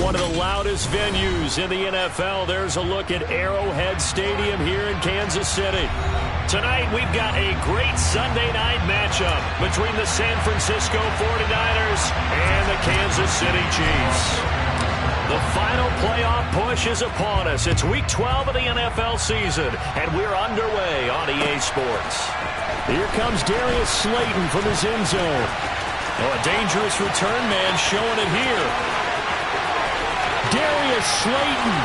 one of the loudest venues in the NFL. There's a look at Arrowhead Stadium here in Kansas City. Tonight, we've got a great Sunday night matchup between the San Francisco 49ers and the Kansas City Chiefs. The final playoff push is upon us. It's Week 12 of the NFL season, and we're underway on EA Sports. Here comes Darius Slayton from his end zone. Oh, a dangerous return man showing it here. Darius Slayton.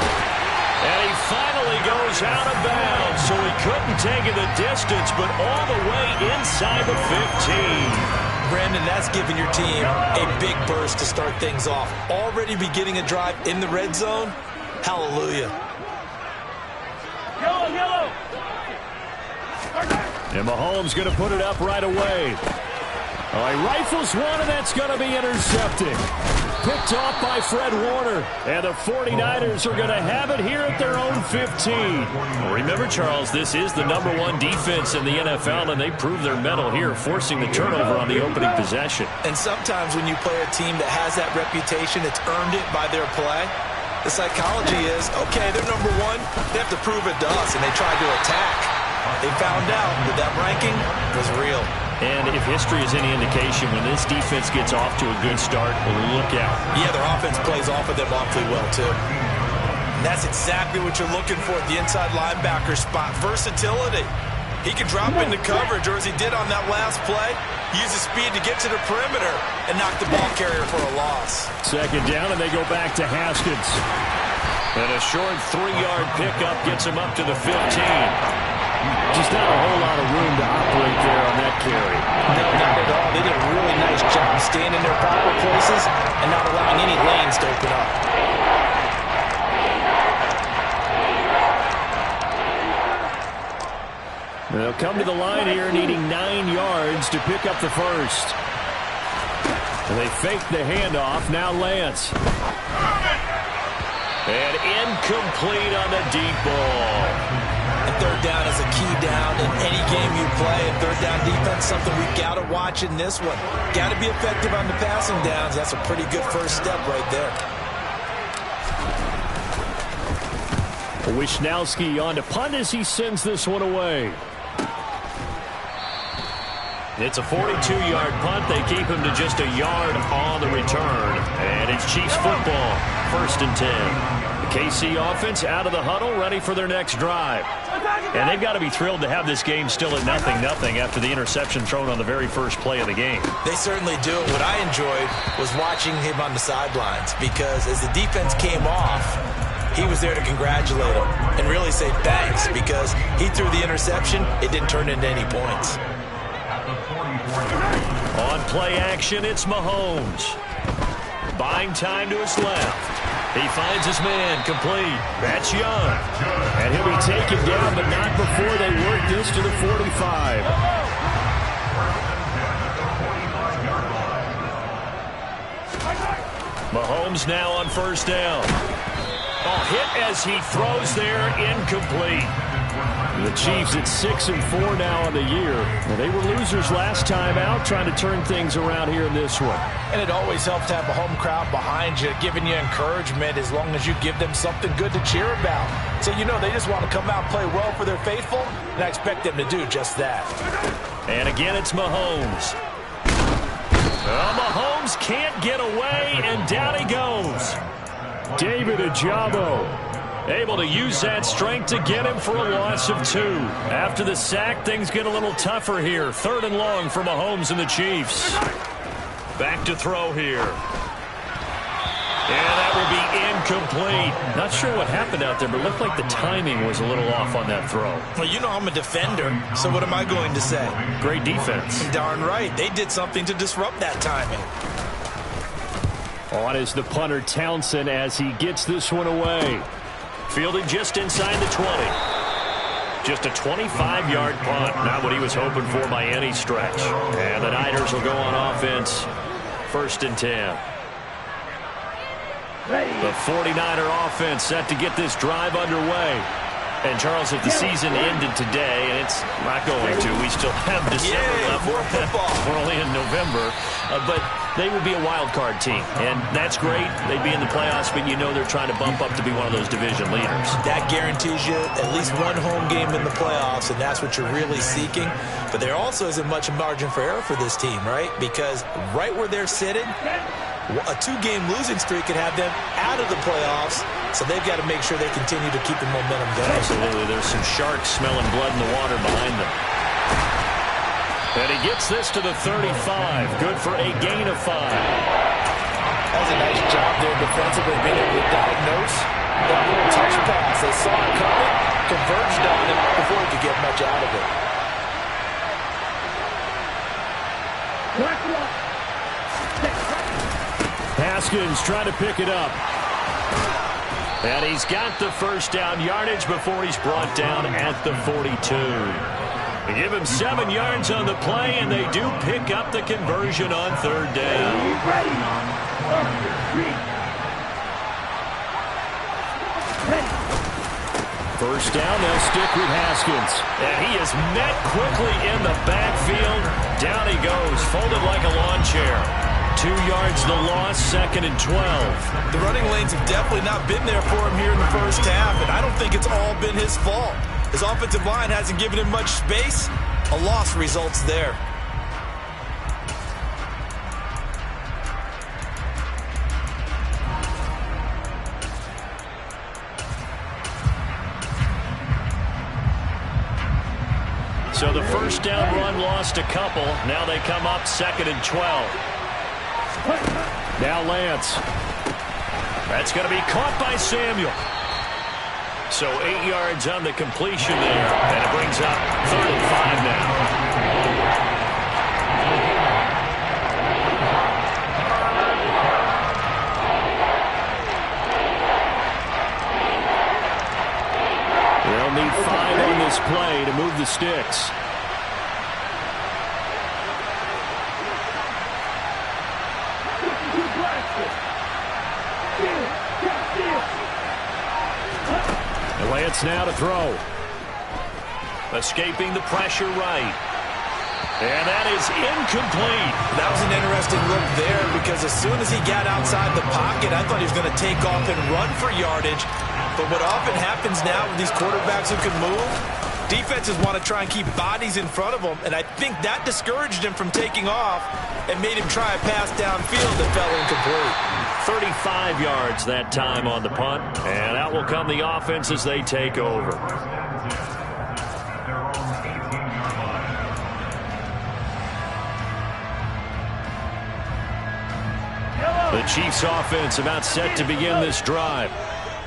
And he finally goes out of bounds, so he couldn't take it the distance, but all the way inside the 15. Brandon, that's giving your team a big burst to start things off. Already beginning a drive in the red zone. Hallelujah. Yellow. And Mahomes going to put it up right away. Oh, he rifles one, and that's going to be intercepted. Picked off by Fred Warner. And the 49ers are going to have it here at their own 15. Well, remember, Charles, this is the #1 defense in the NFL, and they prove their mettle here, forcing the turnover on the opening possession. And sometimes when you play a team that has that reputation, it's earned it by their play. The psychology is, okay, they're #1. They have to prove it to us, and they tried to attack. They found out that ranking was real. And if history is any indication, when this defense gets off to a good start, look out. Yeah, their offense plays off of them awfully well, too. And that's exactly what you're looking for at the inside linebacker spot. Versatility. He can drop into coverage, or as he did on that last play, use his speed to get to the perimeter and knock the ball carrier for a loss. Second down, and they go back to Haskins. And a short 3-yard pickup gets him up to the 15. Just not a whole lot of room to operate there on that carry. No, not at all. They did a really nice job staying in their proper places and not allowing any lanes to open up. They'll come to the line here needing 9 yards to pick up the first. And they fake the handoff. Now Lance. And incomplete on the deep ball. Third down is a key down in any game you play, and third down defense, something we've got to watch in this one. Got to be effective on the passing downs. That's a pretty good first step right there. Wishnowski on to punt as he sends this one away. It's a 42-yard punt. They keep him to just a yard on the return. And it's Chiefs football, 1st and 10. The KC offense out of the huddle, ready for their next drive. And they've got to be thrilled to have this game still at 0-0 after the interception thrown on the very first play of the game. They certainly do. What I enjoyed was watching him on the sidelines, because as the defense came off, he was there to congratulate him and really say thanks, because he threw the interception. It didn't turn into any points. On play action, it's Mahomes. Buying time to his left. He finds his man complete. That's Young. And he'll be taken down, but not before they work this to the 45. Mahomes now on first down. Oh, hit as he throws there, incomplete. The Chiefs at 6-4 now on the year. Well, they were losers last time out, trying to turn things around here in this one. And it always helps to have a home crowd behind you, giving you encouragement as long as you give them something good to cheer about. So, you know, they just want to come out and play well for their faithful, and I expect them to do just that. And again, it's Mahomes. Well, Mahomes can't get away, and down he goes. David Ojabo able to use that strength to get him for a loss of 2. After the sack, things get a little tougher here. 3rd and long for Mahomes and the Chiefs. Back to throw here. And that will be incomplete. Not sure what happened out there, but it looked like the timing was a little off on that throw. Well, you know I'm a defender, so what am I going to say? Great defense. Darn right. They did something to disrupt that timing. On is the punter Townsend as he gets this one away. Fielded just inside the 20. Just a 25-yard punt. Not what he was hoping for by any stretch. And the Niners will go on offense. 1st and 10. The 49er offense set to get this drive underway. And, Charles, if the season ended today, and it's not going to, we still have December left. More football. We're only in November. But they would be a wild card team. And that's great. They'd be in the playoffs, but you know they're trying to bump up to be one of those division leaders. That guarantees you at least one home game in the playoffs, and that's what you're really seeking. But there also isn't much margin for error for this team, right? Because right where they're sitting, a 2-game losing streak could have them out of the playoffs, so they've got to make sure they continue to keep the momentum going. Absolutely. There's some sharks smelling blood in the water behind them. And he gets this to the 35. Good for a gain of 5. That was a nice job there defensively, being able to diagnose that little touch pass. They saw it coming, converged on him before he could get much out of it. Haskins trying to pick it up. And he's got the first down yardage before he's brought down at the 42. They give him 7 yards on the play, and they do pick up the conversion on 3rd down. First down, they'll stick with Haskins. And he is met quickly in the backfield. Down he goes, folded like a lawn chair. 2 yards the loss, 2nd and 12. The running lanes have definitely not been there for him here in the first half, and I don't think it's all been his fault. His offensive line hasn't given him much space. A loss results there. So the first down run lost a couple. Now they come up 2nd and 12. Now Lance. That's going to be caught by Samuel. So 8 yards on the completion there. And it brings up 3rd and 5 now. They'll need 5 on this play to move the sticks. Lance now to throw. Escaping the pressure right. And that is incomplete. That was an interesting look there because as soon as he got outside the pocket, I thought he was going to take off and run for yardage. But what often happens now with these quarterbacks who can move, defenses want to try and keep bodies in front of them, and I think that discouraged him from taking off and made him try a pass downfield that fell incomplete. 35 yards that time on the punt, and out will come the offense as they take over. The Chiefs offense about set to begin this drive.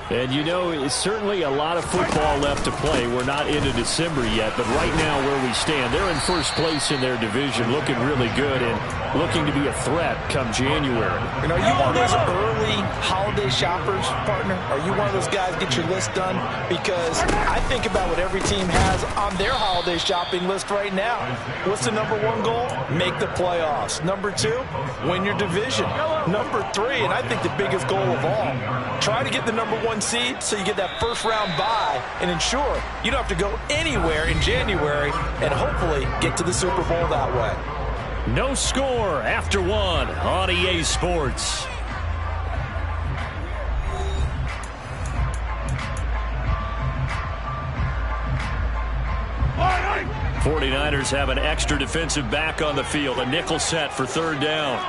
And you know, it's certainly a lot of football left to play. We're not into December yet, but right now where we stand, they're in first place in their division, looking really good and looking to be a threat come January. And are you one of those early holiday shoppers, partner? Are you one of those guys get your list done? Because I think about what every team has on their holiday shopping list right now. What's the number 1 goal? Make the playoffs. Number 2, win your division. Number 3, and I think the biggest goal of all, try to get the number 1 seed so you get that first round bye and ensure you don't have to go anywhere in January and hopefully get to the Super Bowl that way. No score after 1 on EA Sports. All 49ers have an extra defensive back on the field. A nickel set for 3rd down.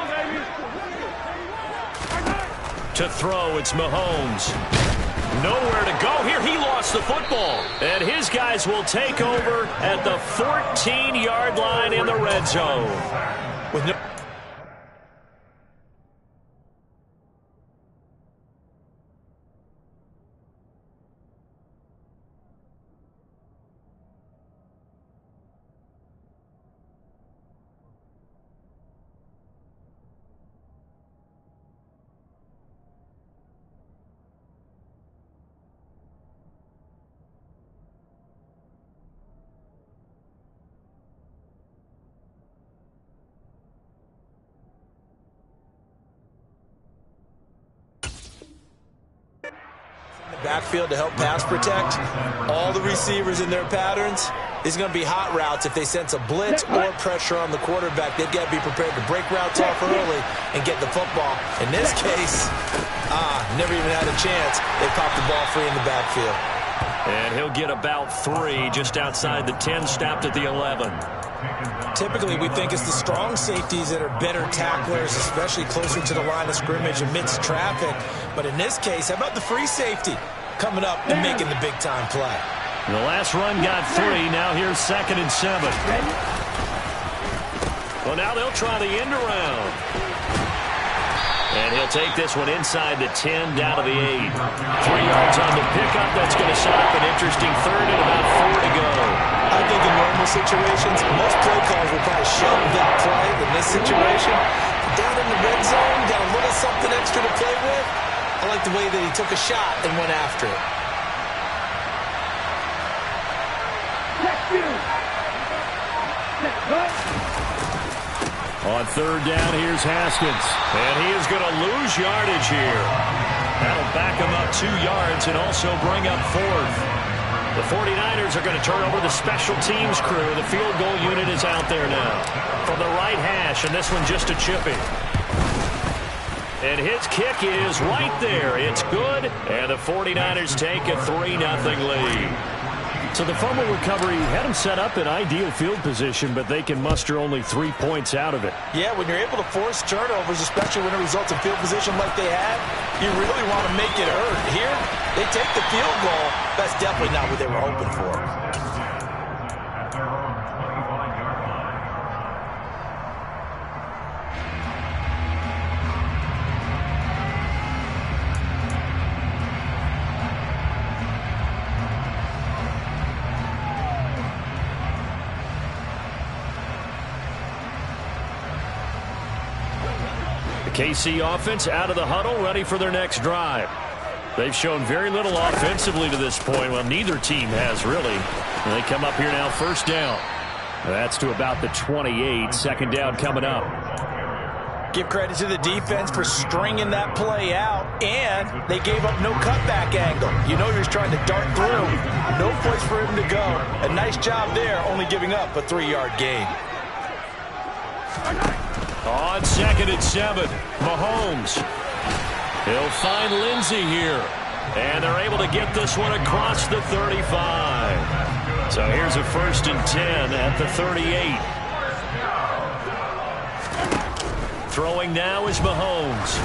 To throw, it's Mahomes. Nowhere to go here. He lost the football. And his guys will take over at the 14-yard line in the red zone. With no backfield to help pass protect. All the receivers in their patterns. These are going to be hot routes. If they sense a blitz or pressure on the quarterback, they've got to be prepared to break routes off early and get the football. In this case, never even had a chance. They popped the ball free in the backfield. And he'll get about 3 just outside the 10, stopped at the 11. Typically, we think it's the strong safeties that are better tacklers, especially closer to the line of scrimmage amidst traffic. But in this case, how about the free safety coming up and making the big-time play? The last run got 3. Now here's 2nd and 7. Well, now they'll try the end around. And he'll take this one inside the 10, down to the 8. 3 yards on the pickup. That's going to set up an interesting 3rd and about 4 to go. I think in normal situations, most play calls will probably shove that play. In this situation, down in the red zone, got a little something extra to play with. I like the way that he took a shot and went after it. On 3rd down, here's Haskins. And he is going to lose yardage here. That'll back him up 2 yards and also bring up 4th. The 49ers are going to turn over the special teams crew. The field goal unit is out there now. From the right hash, and this one just a chippy. And his kick is right there. It's good. And the 49ers take a 3-0 lead. So the fumble recovery had them set up in ideal field position, but they can muster only 3 points out of it. Yeah, when you're able to force turnovers, especially when it results in field position like they had, you really want to make it hurt. Here, they take the field goal. That's definitely not what they were hoping for. KC offense out of the huddle, ready for their next drive. They've shown very little offensively to this point. Well, neither team has really. And they come up here now, 1st down. That's to about the 28. 2nd down coming up. Give credit to the defense for stringing that play out, and they gave up no cutback angle. You know he was trying to dart through. No place for him to go. A nice job there, only giving up a 3-yard gain. On 2nd and 7, Mahomes. He'll find Lindsey here. And they're able to get this one across the 35. So here's a 1st and 10 at the 38. Throwing now is Mahomes.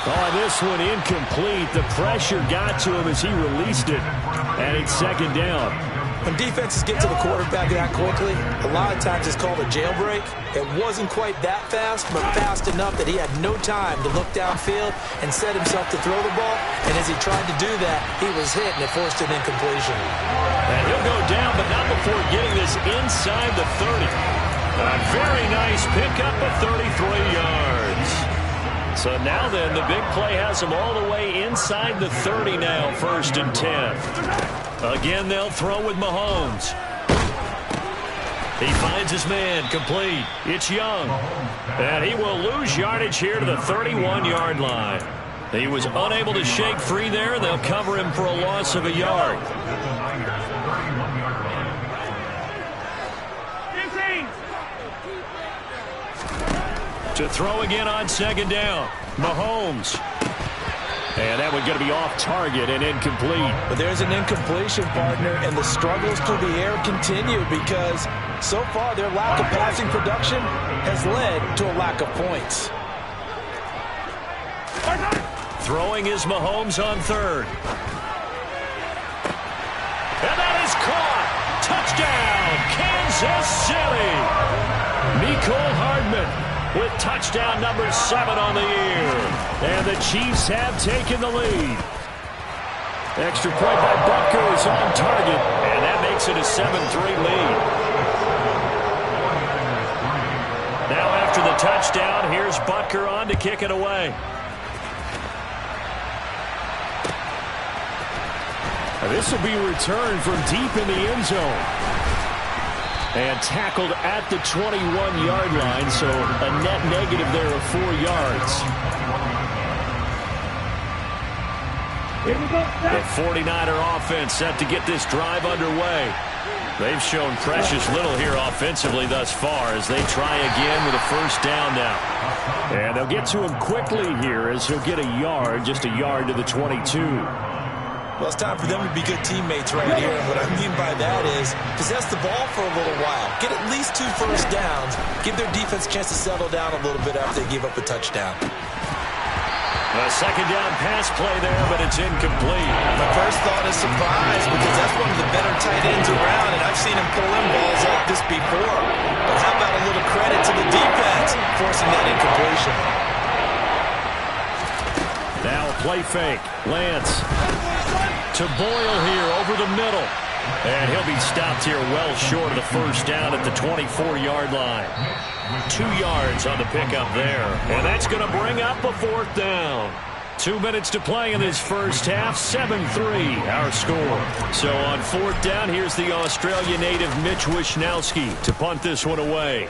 Oh, this one incomplete. The pressure got to him as he released it. And it's 2nd down. When defenses get to the quarterback that quickly, a lot of times it's called a jailbreak. It wasn't quite that fast, but fast enough that he had no time to look downfield and set himself to throw the ball. And as he tried to do that, he was hit, and it forced an incompletion. And he'll go down, but not before getting this inside the 30. A very nice pickup of 33 yards. So now then, the big play has him all the way inside the 30 now, 1st and 10. Again, they'll throw with Mahomes. He finds his man, complete. It's Young. And he will lose yardage here to the 31-yard line. He was unable to shake free there. They'll cover him for a loss of a yard. To throw again on 2nd down. Mahomes. And that one's going to be off target and incomplete. But there's an incompletion, partner, and the struggles through the air continue because so far their lack of passing production has led to a lack of points. Throwing is Mahomes on 3rd. And that is caught. Touchdown, Kansas City. Mecole Hardman with touchdown number 7 on the year. And the Chiefs have taken the lead. Extra point by Butker is on target, and that makes it a 7-3 lead. Now after the touchdown, here's Butker on to kick it away. This will be returned from deep in the end zone. And tackled at the 21-yard line, so a net negative there of 4 yards. The 49er offense set to get this drive underway. They've shown precious little here offensively thus far as they try again with a first down now. And they'll get to him quickly here as he'll get a yard, just a yard to the 22. Well, it's time for them to be good teammates right here. And what I mean by that is possess the ball for a little while. Get at least 2 first downs. Give their defense a chance to settle down a little bit after they give up a touchdown. A second down pass play there, but it's incomplete. My first thought is surprise because that's one of the better tight ends around, and I've seen him pull in balls like this before. But how about a little credit to the defense forcing that incompletion? Now a play fake. Lance to Boyle here over the middle. And he'll be stopped here well short of the first down at the 24-yard line. 2 yards on the pickup there. And that's going to bring up a fourth down. 2 minutes to play in this first half. 7-3 our score. So on fourth down, here's the Australia native Mitch Wishnowsky to punt this one away.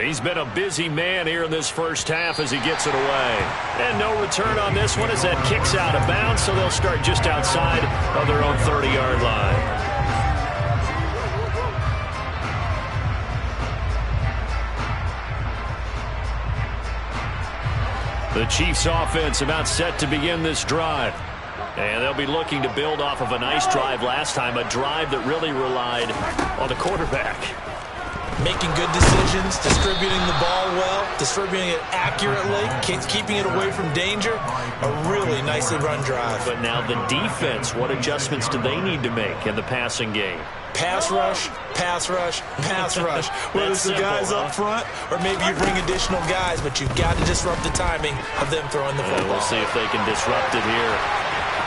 He's been a busy man here in this first half as he gets it away. And no return on this one as that kicks out of bounds, so they'll start just outside of their own 30-yard line. The Chiefs offense about set to begin this drive. And they'll be looking to build off of a nice drive last time, a drive that really relied on the quarterback. Making good decisions, distributing the ball well, distributing it accurately, keeping it away from danger. A really nicely run drive. But now the defense, what adjustments do they need to make in the passing game? Pass rush, pass rush, pass rush. Whether it's the guys up front or maybe you bring additional guys, but you've got to disrupt the timing of them throwing the football. We'll see if they can disrupt it here.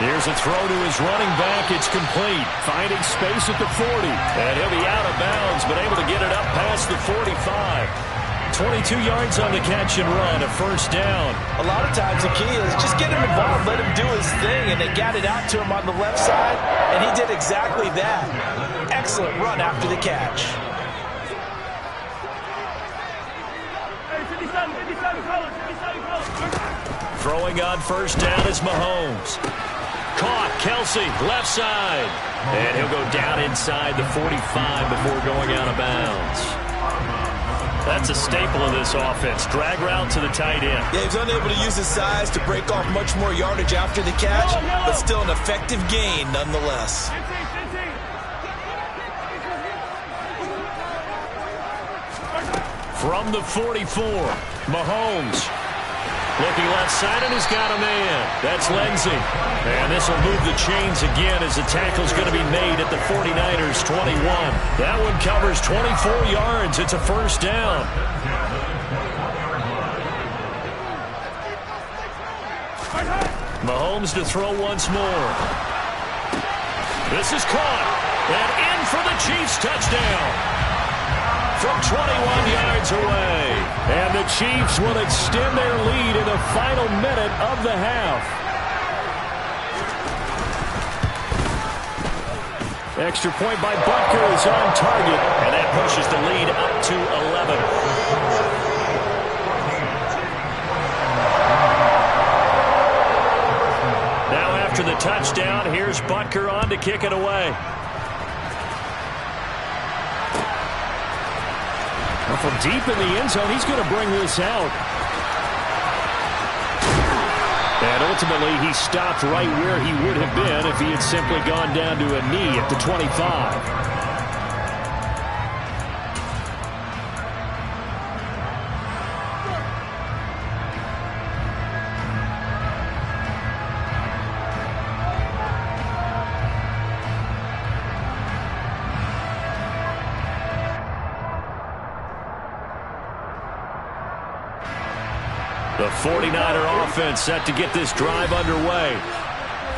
Here's a throw to his running back. It's complete. Finding space at the 40. And he'll be out of bounds, but able to get it up past the 45. 22 yards on the catch and run, a first down. A lot of times the key is just get him involved, let him do his thing, and they got it out to him on the left side, and he did exactly that. Excellent run after the catch. Throwing on first down is Mahomes. Caught, Kelsey, left side. And he'll go down inside the 45 before going out of bounds. That's a staple of this offense. Drag route to the tight end. Yeah, he's unable to use his size to break off much more yardage after the catch, but still an effective gain nonetheless. From the 44, Mahomes. Looking left side, and he's got a man. That's Lindsey. And this will move the chains again as the tackle's going to be made at the 49ers' 21. That one covers 24 yards. It's a first down. Mahomes to throw once more. This is caught. And in for the Chiefs' touchdown. From 21 yards away. And the Chiefs will extend their lead in the final minute of the half. Extra point by Butker is on target. And that pushes the lead up to 11. Now after the touchdown, here's Butker on to kick it away. From deep in the end zone, he's going to bring this out. And ultimately, he stopped right where he would have been if he had simply gone down to a knee at the 25. The 49er offense set to get this drive underway.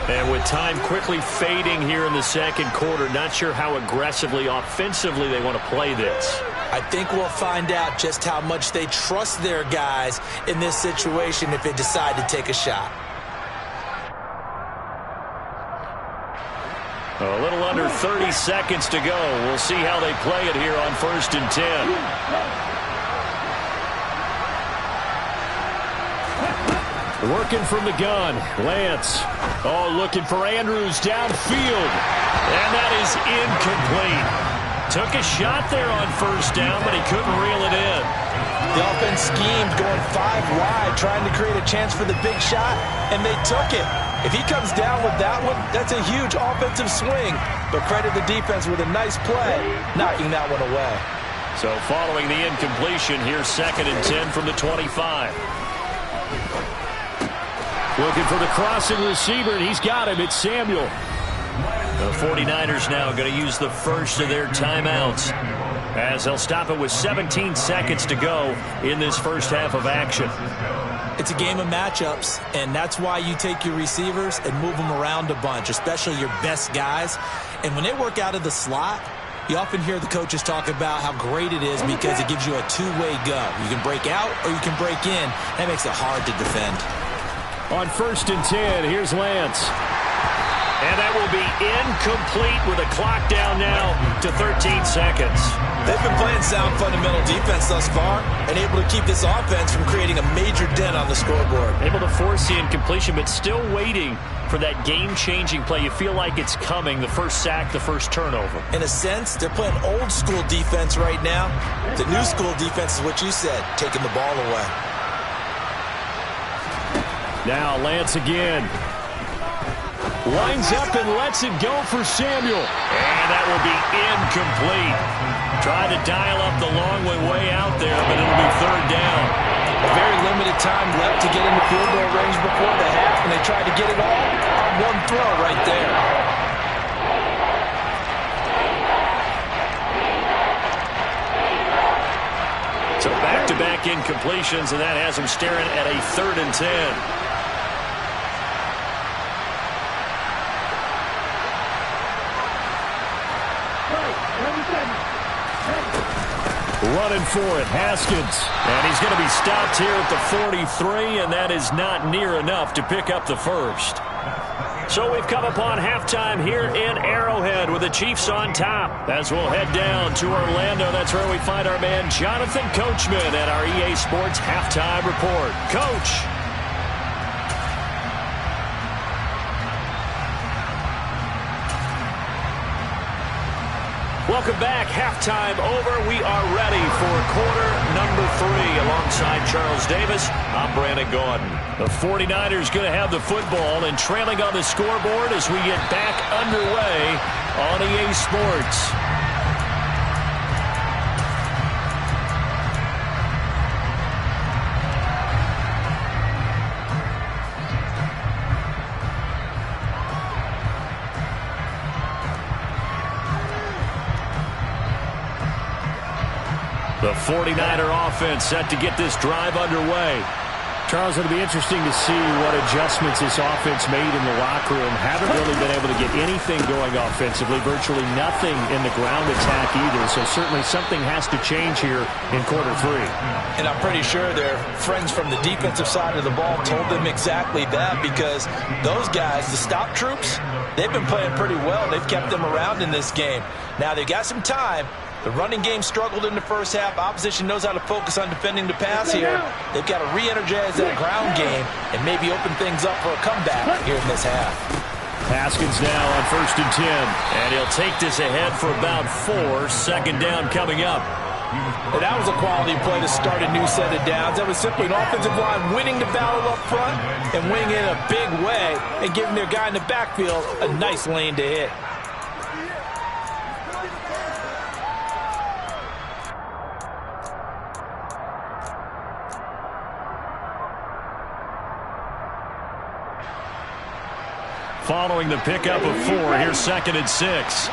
And with time quickly fading here in the second quarter, not sure how aggressively, offensively they want to play this. I think we'll find out just how much they trust their guys in this situation if they decide to take a shot. A little under 30 seconds to go. We'll see how they play it here on 1st and 10. Working from the gun, Lance. Oh, looking for Andrews downfield. And that is incomplete. Took a shot there on first down, but he couldn't reel it in. The offense schemed, going 5 wide, trying to create a chance for the big shot, and they took it. If he comes down with that one, that's a huge offensive swing. But credit the defense with a nice play, knocking that one away. So following the incompletion, here's 2nd and 10 from the 25. Looking for the crossing receiver, and he's got him. It's Samuel. The 49ers now going to use the first of their timeouts, as they'll stop it with 17 seconds to go in this first half of action. It's a game of matchups, and that's why you take your receivers and move them around a bunch, especially your best guys. And when they work out of the slot, you often hear the coaches talk about how great it is because it gives you a two-way go. You can break out or you can break in. That makes it hard to defend. On 1st and 10, here's Lance. And that will be incomplete with a clock down now to 13 seconds. They've been playing sound fundamental defense thus far and able to keep this offense from creating a major dent on the scoreboard. Able to force the incompletion, but still waiting for that game-changing play. You feel like it's coming, the first sack, the first turnover. In a sense, they're playing old-school defense right now. The new-school defense is what you said, taking the ball away. Now Lance again. Lines up and lets it go for Samuel. And that will be incomplete. Tried to dial up the long way out there, but it'll be 3rd down. A very limited time left to get into field goal range before the half, and they tried to get it all on one throw right there. So back-to-back incompletions, and that has them staring at a 3rd and 10. Running for it, Haskins. And he's going to be stopped here at the 43, and that is not near enough to pick up the first. So we've come upon halftime here in Arrowhead with the Chiefs on top. As we'll head down to Orlando, that's where we find our man Jonathan Coachman at our EA Sports Halftime Report. Coach. Welcome back. Halftime over. We are ready for quarter number 3. Alongside Charles Davis, I'm Brandon Gaudin. The 49ers going to have the football and trailing on the scoreboard as we get back underway on EA Sports. The 49er offense set to get this drive underway. Charles, it'll be interesting to see what adjustments this offense made in the locker room. Haven't really been able to get anything going offensively, virtually nothing in the ground attack either. So certainly something has to change here in quarter 3. And I'm pretty sure their friends from the defensive side of the ball told them exactly that, because those guys, the stop troops, they've been playing pretty well. They've kept them around in this game. Now they've got some time. The running game struggled in the first half. Opposition knows how to focus on defending the pass here. They've got to re-energize that ground game and maybe open things up for a comeback here in this half. Haskins now on 1st and 10. And he'll take this ahead for about 4. 2nd down coming up. And that was a quality play to start a new set of downs. That was simply an offensive line winning the battle up front and winning in a big way and giving their guy in the backfield a nice lane to hit. Following the pickup of 4, here's 2nd and 6.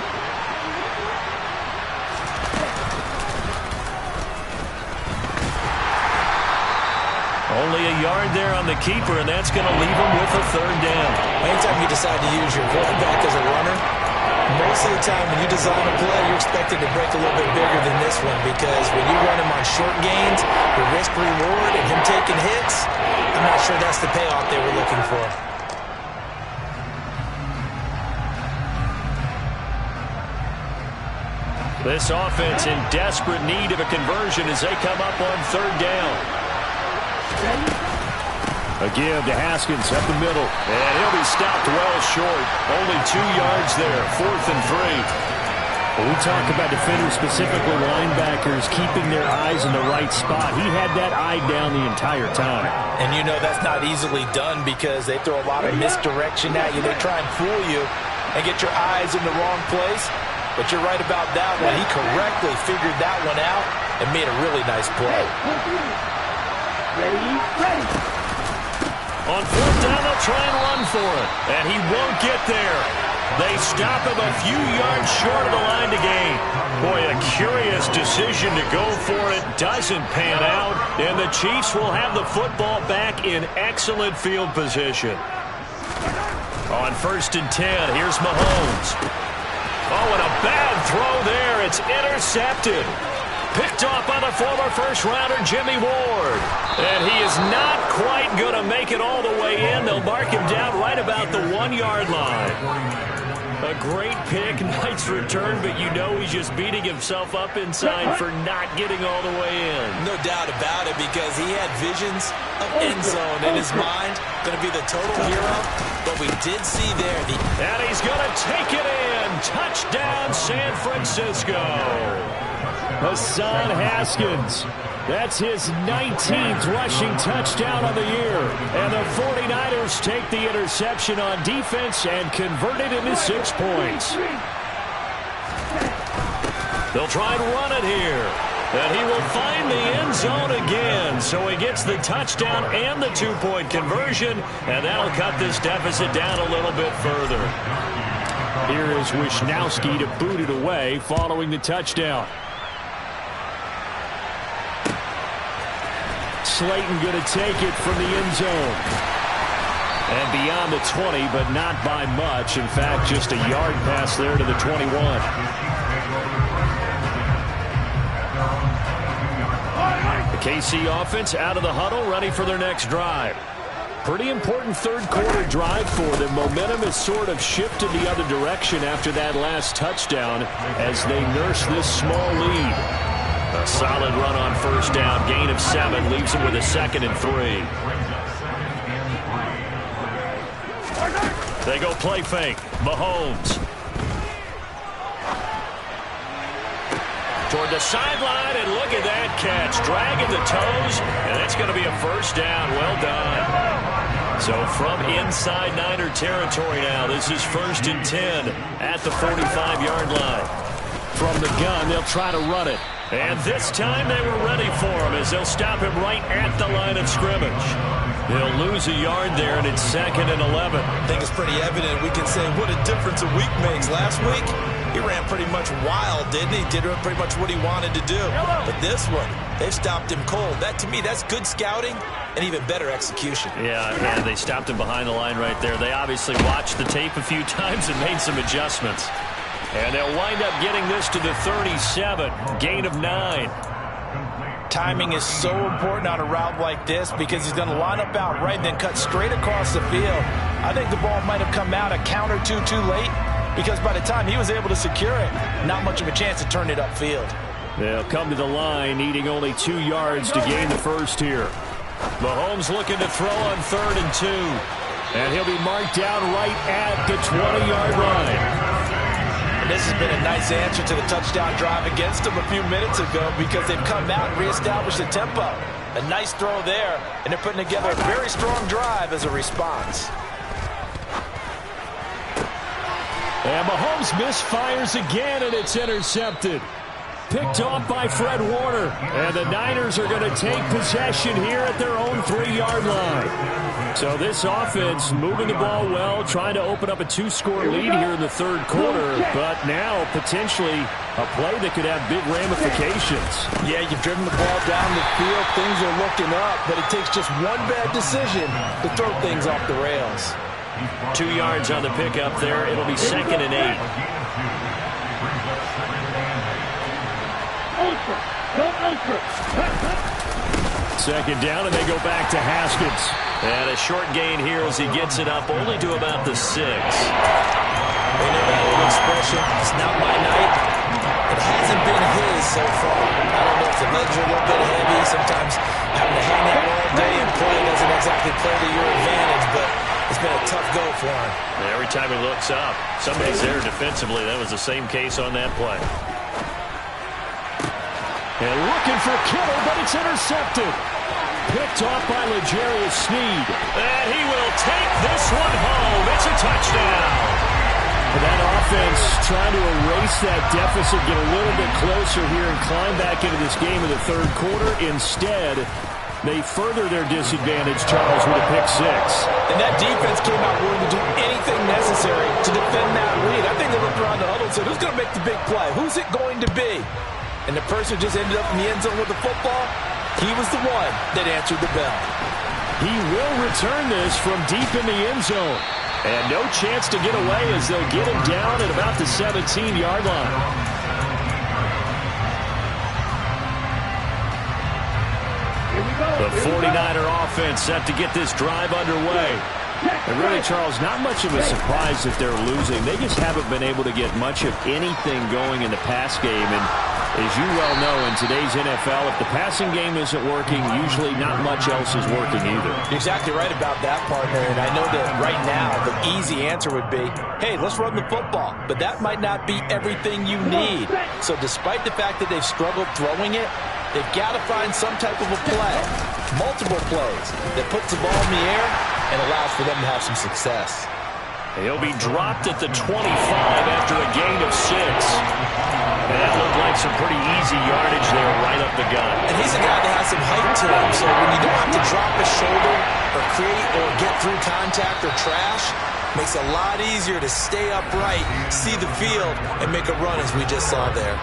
Only a yard there on the keeper, and that's going to leave him with a 3rd down. Anytime you decide to use your quarterback as a runner, most of the time when you design a play, you're expected to break a little bit bigger than this one, because when you run him on short gains, the risk-reward and him taking hits, I'm not sure that's the payoff they were looking for. This offense in desperate need of a conversion as they come up on 3rd down. A give to Haskins up the middle. And he'll be stopped well short. Only 2 yards there. 4th and 3. When we talk about defenders, specifically linebackers, keeping their eyes in the right spot, he had that eye down the entire time. And you know that's not easily done because they throw a lot of misdirection at you. They try and fool you and get your eyes in the wrong place. But you're right about that one. He correctly figured that one out and made a really nice play. Ready. On fourth down, they'll try and run for it. And he won't get there. They stop him a few yards short of the line to gain. Boy, a curious decision to go for it. Doesn't pan out. And the Chiefs will have the football back in excellent field position. On 1st and 10, here's Mahomes. Oh, and a bad throw there. It's intercepted. Picked off by the former first-rounder Jimmy Ward. And he is not quite going to make it all the way in. They'll mark him down right about the 1-yard line. A great pick, nice return, but you know he's just beating himself up inside for not getting all the way in. No doubt about it, because he had visions of end zone in his mind. Going to be the total hero, but we did see there. And he's going to take it in. Touchdown, San Francisco. Hassan Haskins. That's his 19th rushing touchdown of the year. And the 49ers take the interception on defense and convert it into 6 points. They'll try and run it here. And he will find the end zone again. So he gets the touchdown and the 2-point conversion. And that'll cut this deficit down a little bit further. Here is Wisnowski to boot it away following the touchdown. Slayton going to take it from the end zone. And beyond the 20, but not by much. In fact, just a yard pass there to the 21. The KC offense out of the huddle, ready for their next drive. Pretty important third-quarter drive for them. Momentum has sort of shifted the other direction after that last touchdown as they nurse this small lead. A solid run on 1st down. Gain of 7 leaves him with a 2nd and 3. They go play fake. Mahomes. Toward the sideline, and look at that catch. Dragging the toes, and that's going to be a 1st down. Well done. So from inside Niner territory now, this is 1st and 10 at the 45-yard line. From the gun, they'll try to run it. And this time they were ready for him as they'll stop him right at the line of scrimmage. They'll lose a yard there, and it's 2nd and 11. I think it's pretty evident. We can say what a difference a week makes. Last week, he ran pretty much wild, didn't he? Did pretty much what he wanted to do. But this one, they've stopped him cold. That, to me, that's good scouting and even better execution. Yeah, and they stopped him behind the line right there. They obviously watched the tape a few times and made some adjustments. And they'll wind up getting this to the 37. Gain of 9. Timing is so important on a route like this because he's going to line up out right and then cut straight across the field. I think the ball might have come out a count or two too late because by the time he was able to secure it, not much of a chance to turn it upfield. They'll come to the line, needing only 2 yards to gain the first here. Mahomes looking to throw on 3rd and 2. And he'll be marked down right at the 20-yard line. This has been a nice answer to the touchdown drive against them a few minutes ago because they've come out and reestablished the tempo. A nice throw there, and they're putting together a very strong drive as a response. And Mahomes misfires again, and it's intercepted. Picked off by Fred Warner. And the Niners are going to take possession here at their own 3-yard line. So this offense moving the ball well, trying to open up a 2-score lead here in the 3rd quarter. But now potentially a play that could have big ramifications. Yeah, you've driven the ball down the field. Things are looking up, but it takes just one bad decision to throw things off the rails. 2 yards on the pickup there. It'll be 2nd and 8. Second down, and they go back to Haskins. And a short gain here as he gets it up only to about the 6. They know that little expression, it's not my night. It hasn't been his so far. I don't know if the legs are a little bit heavy. Sometimes having to hang out all day and play doesn't exactly play to your advantage, but It's been a tough go for him. Every time he looks up, somebody's there defensively. That was the same case on that play. And looking for Kittle, but it's intercepted. Picked off by L'Jarius Sneed. And he will take this one home. It's a touchdown. And that offense trying to erase that deficit, get a little bit closer here and climb back into this game in the third quarter. Instead, they further their disadvantage, Charles, with a pick six. And that defense came out willing to do anything necessary to defend that lead. I think they looked around the huddle and said, who's going to make the big play? Who's it going to be? And the person who just ended up in the end zone with the football, he was the one that answered the bell. He will return this from deep in the end zone. And no chance to get away as they'll get him down at about the 17-yard line. The 49er offense set to get this drive underway. And really, Charles, not much of a surprise that they're losing. They just haven't been able to get much of anything going in the pass game. And as you well know, in today's NFL, if the passing game isn't working, usually not much else is working either. You're exactly right about that, partner. And I know that right now the easy answer would be, hey, let's run the football. But that might not be everything you need. So despite the fact that they've struggled throwing it, they've got to find some type of a play, multiple plays, that puts the ball in the air and allows for them to have some success. He'll be dropped at the 25 after a gain of 6. That looked like some pretty easy yardage there right up the gut. And he's a guy that has some height to him, so when you don't have to drop his shoulder or create or get through contact or trash, makes it a lot easier to stay upright, see the field, and make a run as we just saw there.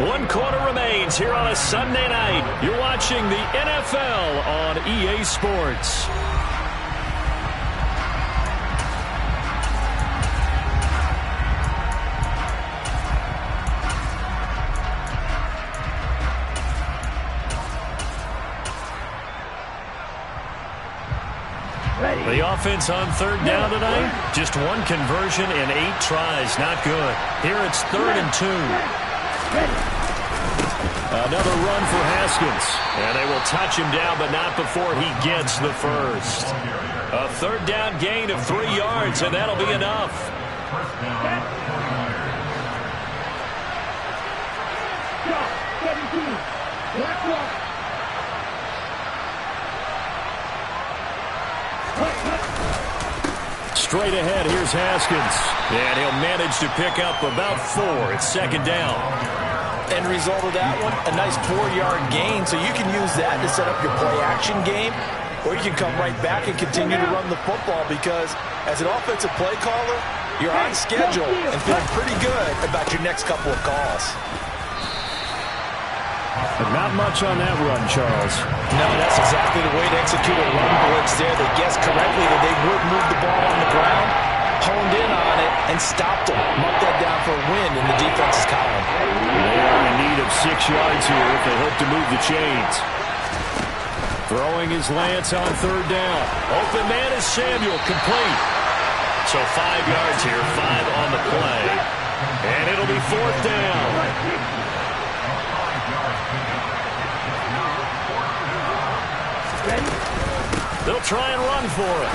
1 quarter remains here on a Sunday night. You're watching the NFL on EA Sports. The offense on third down tonight, just 1 conversion and 8 tries. Not good. Here it's 3rd and 2. Another run for Haskins. And they will touch him down, but not before he gets the first. A 3rd down gain of 3 yards, and that'll be enough. Straight ahead, here's Haskins. And he'll manage to pick up about 4. It's 2nd down. End result of that one, a nice 4-yard gain, so you can use that to set up your play-action game, or you can come right back and continue to run the football because as an offensive play caller, you're on schedule and feeling pretty good about your next couple of calls. But not much on that run, Charles. No, that's exactly the way to execute a run blitz there. They guessed correctly that they would move the ball on the ground, honed in on it, and stopped them. Marked that down for a win in the defense's column. They are in need of 6 yards here if they hope to move the chains. Throwing is Lance on 3rd down. Open man is Samuel, complete. So 5 yards here, 5 on the play. And it'll be 4th down. They'll try and run for it.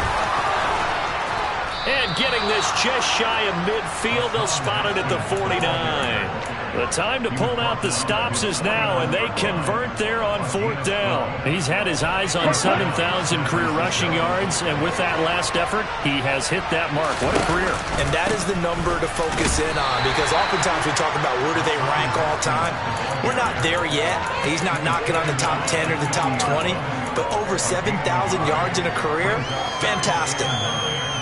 And getting this just shy of midfield, they'll spot it at the 49. The time to pull out the stops is now, and they convert there on 4th down. He's had his eyes on 7,000 career rushing yards, and with that last effort, he has hit that mark. What a career. And that is the number to focus in on because oftentimes we talk about where do they rank all time. We're not there yet. He's not knocking on the top 10 or the top 20, but over 7,000 yards in a career, fantastic.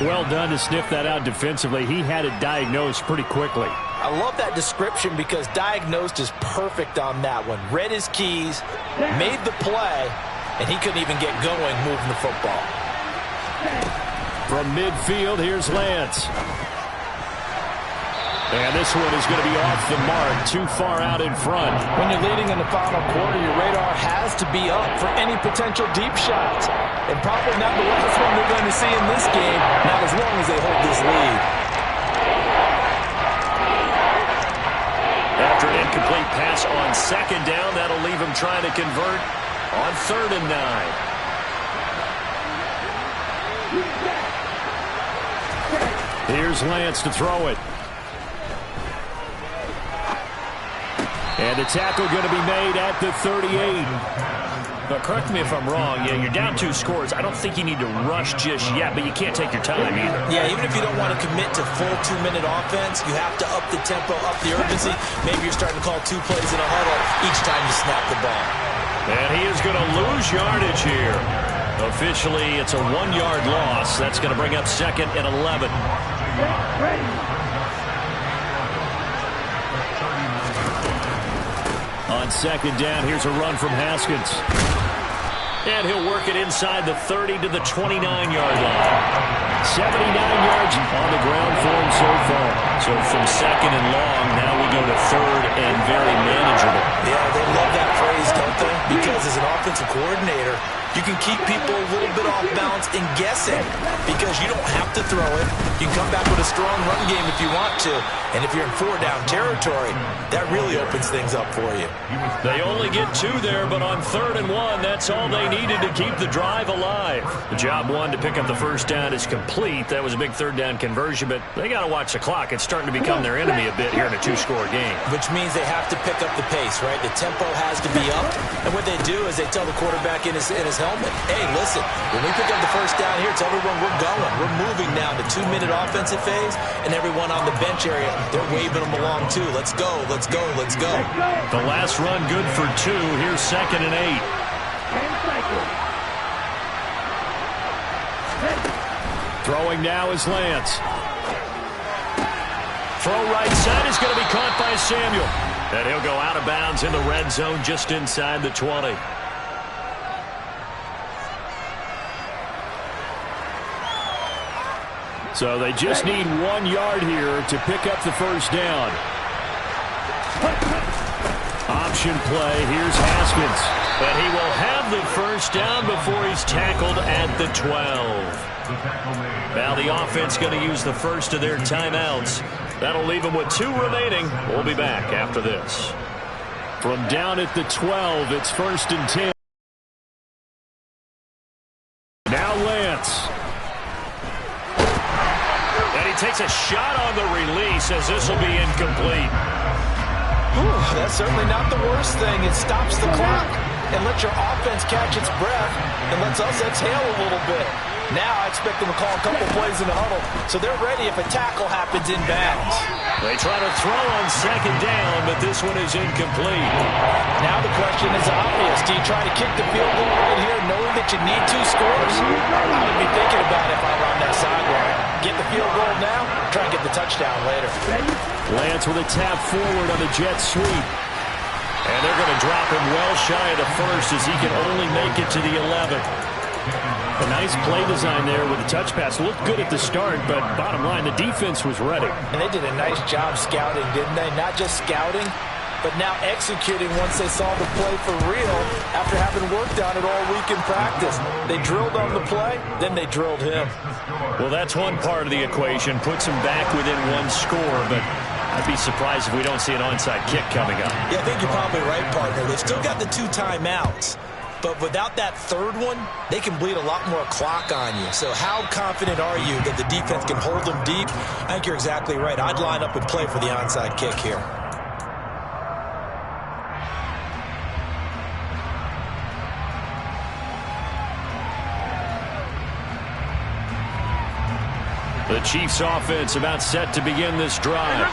Well done to sniff that out defensively. He had it diagnosed pretty quickly. I love that description because diagnosed is perfect on that one. Read his keys, made the play, and he couldn't even get going moving the football. From midfield, here's Lance. And this one is going to be off the mark, too far out in front. When you're leading in the final quarter, your radar has to be up for any potential deep shots. And probably not the last one they're going to see in this game, not as long as they hold this lead. After an incomplete pass on 2nd down, that'll leave him trying to convert on 3rd and 9. Here's Lance to throw it. And the tackle going to be made at the 38. But correct me if I'm wrong. Yeah, you're down 2 scores. I don't think you need to rush just yet, but you can't take your time either. Yeah, even if you don't want to commit to full 2-minute offense, you have to up the tempo, up the urgency. Maybe you're starting to call 2 plays in a huddle each time you snap the ball. And he is going to lose yardage here. Officially, it's a 1-yard loss. That's going to bring up 2nd and 11. On 2nd down, here's a run from Haskins. And he'll work it inside the 30 to the 29-yard line. 79 yards on the ground for him so far. So from 2nd and long, now we go to 3rd and very manageable. Yeah, they love that phrase, don't they? Because as an offensive coordinator, you can keep people a little bit off balance and guessing because you don't have to throw it. You can come back with a strong run game if you want to. And if you're in 4-down territory, that really opens things up for you. They only get 2 there, but on 3rd and 1, that's all they needed to keep the drive alive. The job 1 to pick up the 1st down is complete. That was a big 3rd down conversion, but they got to watch the clock. It's starting to become their enemy a bit here in a 2-score game. Which means they have to pick up the pace, right? The tempo has to be up. And what they do is they tell the quarterback in his helmet, hey, listen, when we pick up the 1st down here, tell everyone we're going. We're moving now to 2-minute offensive phase, and everyone on the bench area, they're waving them along too. Let's go, let's go, let's go. The last run good for 2. Here's 2nd and 8. Throwing now is Lance. Throw right side is going to be caught by Samuel. And he'll go out of bounds in the red zone just inside the 20. So they just need 1 yard here to pick up the 1st down. Option play. Here's Haskins. But he will have the 1st down before he's tackled at the 12. Now the offense going to use the first of their timeouts. That'll leave them with 2 remaining. We'll be back after this. From down at the 12, it's 1st and 10. Now Lance. And he takes a shot on the release as this will be incomplete. Whew, that's certainly not the worst thing. It stops the clock and lets your offense catch its breath and lets us exhale a little bit. Now I expect them to call a couple plays in the huddle so they're ready if a tackle happens inbounds. They try to throw on 2nd down, but this one is incomplete. Now the question is obvious. Do you try to kick the field goal right here knowing that you need 2 scores? I would be thinking about it if I were on that sideline. Get the field goal now, try and get the touchdown later. Lance with a tap forward on the jet sweep. And they're going to drop him well shy of the 1st as he can only make it to the 11th. A nice play design there with the touch pass. Looked good at the start, but bottom line, the defense was ready. And they did a nice job scouting, didn't they? Not just scouting, but now executing once they saw the play for real after having worked on it all week in practice. They drilled on the play, then they drilled him. Well, that's one part of the equation. Puts him back within 1 score, but I'd be surprised if we don't see an onside kick coming up. Yeah, I think you're probably right, partner. They've still got the 2 timeouts. But without that 3rd one, they can bleed a lot more clock on you. So how confident are you that the defense can hold them deep? I think you're exactly right. I'd line up and play for the onside kick here. The Chiefs offense about set to begin this drive.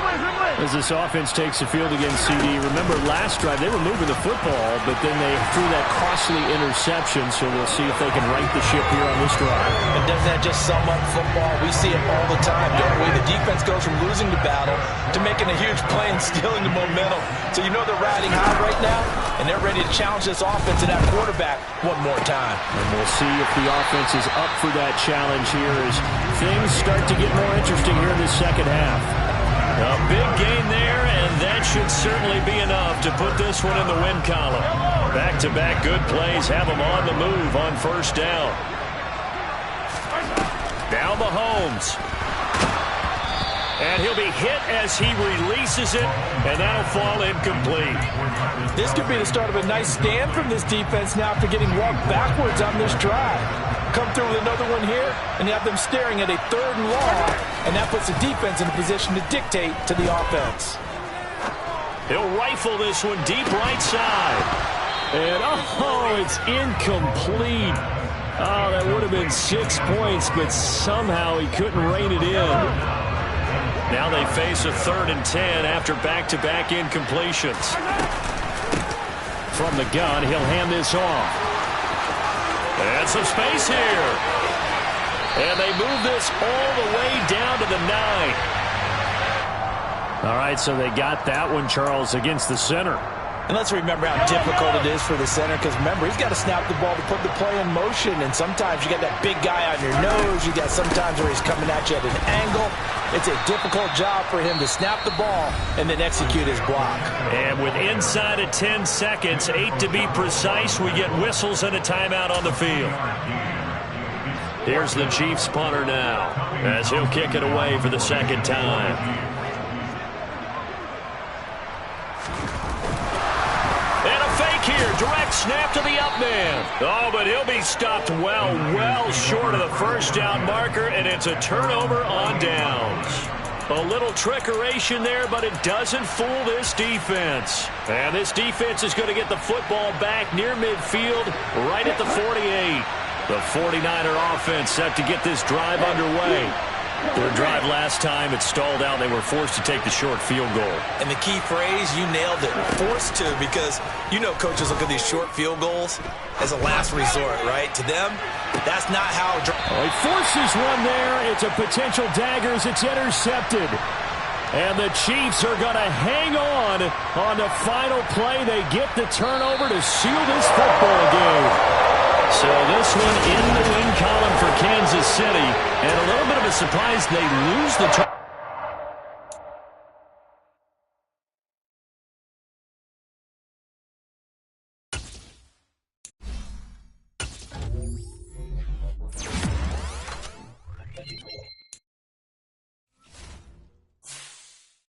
As this offense takes the field against CD, remember last drive they were moving the football, but then they threw that costly interception, so we'll see if they can right the ship here on this drive. And doesn't that just sum up football? We see it all the time, don't we? The defense goes from losing the battle to making a huge play and stealing the momentum. So you know they're riding high right now, and they're ready to challenge this offense and that quarterback one more time. And we'll see if the offense is up for that challenge here as things start to get more interesting here in this 2nd half. A big gain there, and that should certainly be enough to put this one in the win column. Back-to-back good plays have them on the move on 1st down. Now Mahomes. And he'll be hit as he releases it, and that'll fall incomplete. This could be the start of a nice stand from this defense now after getting walked backwards on this drive. come through with another one here, and you have them staring at a 3rd and long, and that puts the defense in a position to dictate to the offense. He'll rifle this one deep right side. And, it's incomplete. Oh, that would have been 6 points, but somehow he couldn't rein it in. Now they face a 3rd and 10 after back-to-back incompletions. From the gun, he'll hand this off. And some space here. And they move this all the way down to the 9. All right, so they got that one, Charles, against the center. And let's remember how difficult it is for the center, because remember, he's got to snap the ball to put the play in motion, and sometimes you got that big guy on your nose. You got sometimes where he's coming at you at an angle. It's a difficult job for him to snap the ball and then execute his block. And with inside of 10 seconds, 8 to be precise, we get whistles and a timeout on the field. Here's the Chiefs punter now, as he'll kick it away for the 2nd time. Here, direct snap to the up man. Oh, but he'll be stopped well short of the 1st down marker, and it's a turnover on downs. A little trickeration there, but it doesn't fool this defense. And this defense is going to get the football back near midfield, right at the 48. The 49er offense set to get this drive underway. Their drive last time, it stalled out. They were forced to take the short field goal. And the key phrase, you nailed it, forced to, because you know coaches look at these short field goals as a last resort, right? To them, that's not how... Oh, he forces one there. It's a potential dagger as it's intercepted. And the Chiefs are going to hang on the final play. They get the turnover to seal this football game. So this one in the win column for Kansas City. And a little bit of a surprise, they lose the